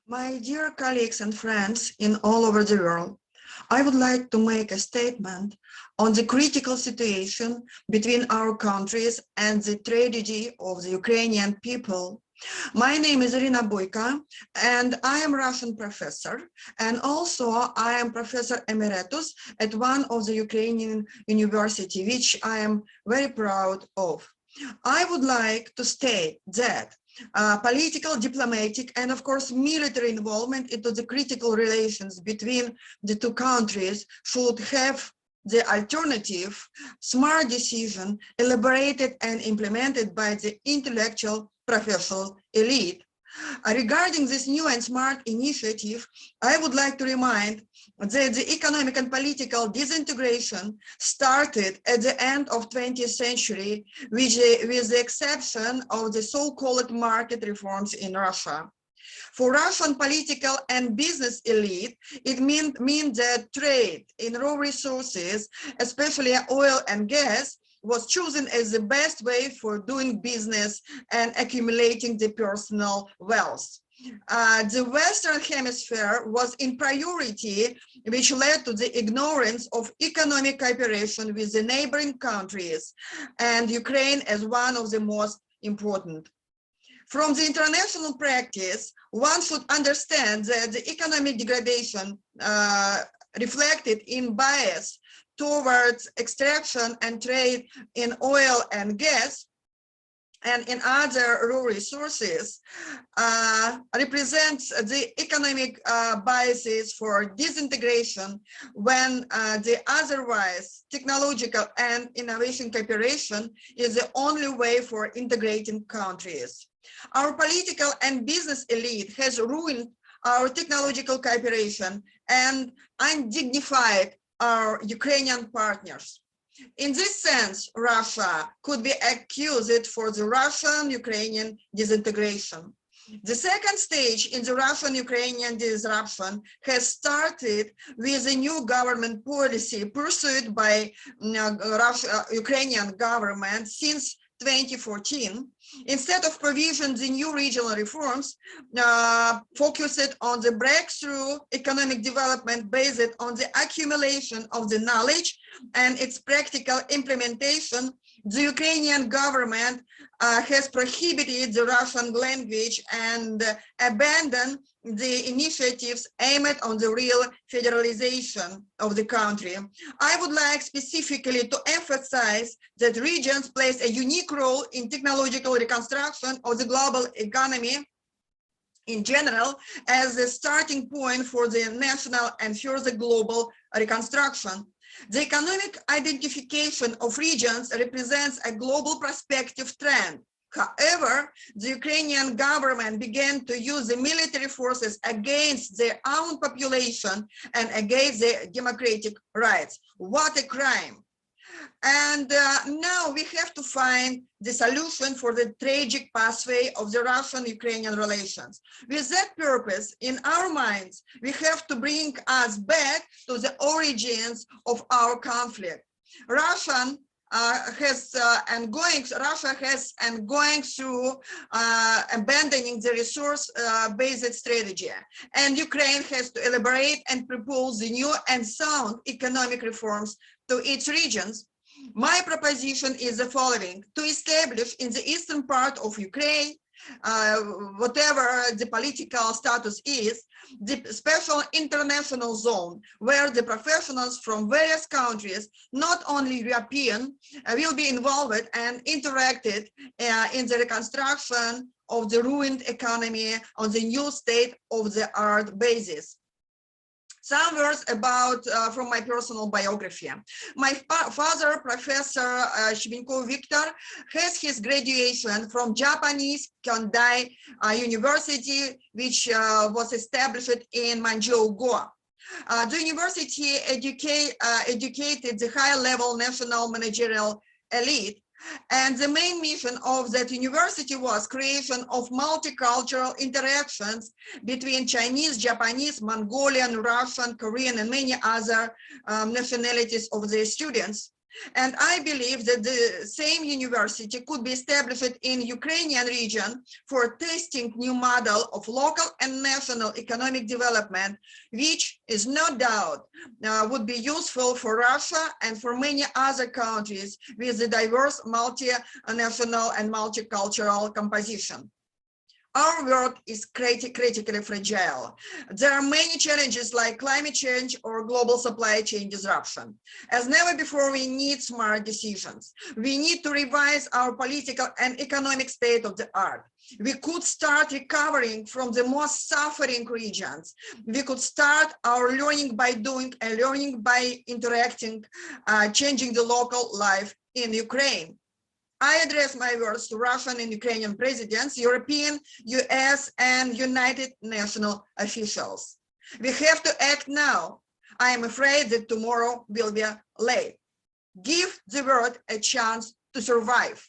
My dear colleagues and friends in all over the world, I would like to make a statement on the critical situation between our countries and the tragedy of the Ukrainian people. My name is Irina Boyka, and I am Russian professor, and also I am professor emeritus at one of the Ukrainian university, which I am very proud of. I would like to state that political, diplomatic, and of course military involvement into the critical relations between the two countries should have the alternative smart decision elaborated and implemented by the intellectual professional elite. Regarding this new and smart initiative, I would like to remind that the economic and political disintegration started at the end of 20th century with the exception of the so-called market reforms in Russia. For Russian political and business elite, it means that trade in raw resources, especially oil and gas, was chosen as the best way for doing business and accumulating the personal wealth. The Western Hemisphere was in priority, which led to the ignorance of economic cooperation with the neighboring countries, and Ukraine as one of the most important. From the international practice, one should understand that the economic degradation reflected in bias towards extraction and trade in oil and gas and in other raw resources represents the economic biases for disintegration when the otherwise technological and innovation cooperation is the only way for integrating countries. Our political and business elite has ruined our technological cooperation and undignified our Ukrainian partners. In this sense, Russia could be accused for the Russian-Ukrainian disintegration. The second stage in the Russian-Ukrainian disruption has started with a new government policy pursued by Ukrainian government since 2014. Instead of provision the new regional reforms focused on the breakthrough economic development based on the accumulation of the knowledge and its practical implementation, the Ukrainian government has prohibited the Russian language and abandoned the initiatives aimed on the real federalization of the country. I would like specifically to emphasize that regions play a unique role in technological reconstruction of the global economy in general as the starting point for the national and further global reconstruction. The economic identification of regions represents a global prospective trend. However, the Ukrainian government began to use the military forces against their own population and against their democratic rights. What a crime! And now we have to find the solution for the tragic pathway of the Russian-Ukrainian relations. With that purpose in our minds, we have to bring us back to the origins of our conflict. Russia has going through abandoning the resource-based strategy, and Ukraine has to elaborate and propose the new and sound economic reforms to its regions. My proposition is the following: to establish in the eastern part of Ukraine, whatever the political status is, the special international zone where the professionals from various countries, not only European, will be involved and interacted in the reconstruction of the ruined economy on the new state-of-the-art basis. Some words about from my personal biography. My father, Professor Shibinkov Victor, has his graduation from Japanese Kendai University, which was established in Manchuria. The university educated the high-level national managerial elite, and the main mission of that university was creation of multicultural interactions between Chinese, Japanese, Mongolian, Russian, Korean, and many other nationalities of their students. And I believe that the same university could be established in Ukrainian region for testing new model of local and national economic development, which is no doubt would be useful for Russia and for many other countries with a diverse multinational and multicultural composition. Our work is critically fragile. There are many challenges like climate change or global supply chain disruption. As never before, we need smart decisions. We need to revise our political and economic state of the art. We could start recovering from the most suffering regions. We could start our learning by doing and learning by interacting, changing the local life in Ukraine. I address my words to Russian and Ukrainian presidents, European, US, and United Nations officials. We have to act now. I am afraid that tomorrow will be late. Give the world a chance to survive.